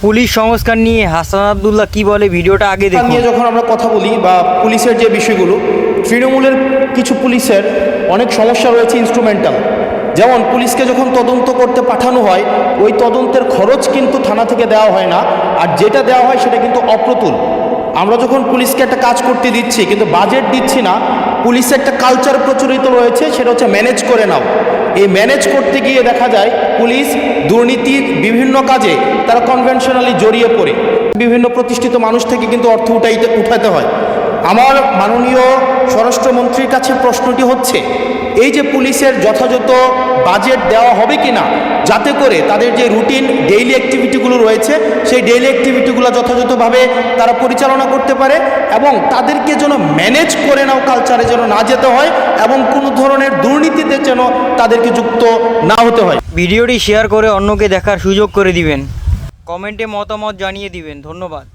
Police সংস্কার নিয়ে হাসান আব্দুল্লাহ কি বলে ভিডিওটা আগে দেখুন। নিয়ে যখন আমরা কথা বলি বা পুলিশের যে বিষয়গুলো, তৃণমূলের কিছু পুলিশের অনেক সমস্যা রয়েছে ইনস্ট্রুমেন্টাল। যেমন পুলিশকে যখন তদন্ত করতে পাঠানো হয়, ওই তদন্তের খরচ কিন্তু থানা থেকে দেওয়া হয় না, আর যেটা দেওয়া হয় সেটা কিন্তু অপ্রতুল। আমরা যখন পুলিশকে একটা কাজ করতে দিচ্ছি কিন্তু বাজেট দিচ্ছি না, পুলিশের একটা কালচার প্রচলিত রয়েছে, সেটা হচ্ছে ম্যানেজ করে নাও। এই ম্যানেজ করতে গিয়ে দেখা যায় পুলিশ দুর্নীতির বিভিন্ন কাজে তারা কনভেনশনালি জড়িয়ে পড়ে বিভিন্ন প্রতিষ্ঠিত মানুষ থেকে কিন্তু অর্থ উঠাতে হয়। আমার মাননীয় স্বরাষ্ট্রমন্ত্রীর কাছে প্রশ্নটি হচ্ছে, এই যে পুলিশের যথাযথ বাজেট দেওয়া হবে কি না, যাতে করে তাদের যে রুটিন ডেইলি অ্যাক্টিভিটিগুলো রয়েছে সেই ডেইলি অ্যাক্টিভিটিগুলো যথাযথভাবে তারা পরিচালনা করতে পারে, এবং তাদেরকে যেন ম্যানেজ করে নাও কালচারে যেন না যেতে হয়, এবং কোনো ধরনের দুর্নীতিতে যেন তাদেরকে যুক্ত না হতে হয়। ভিডিওটি শেয়ার করে অন্যকে দেখার সুযোগ করে দিবেন, কমেন্টে মতামত জানিয়ে দিবেন। ধন্যবাদ।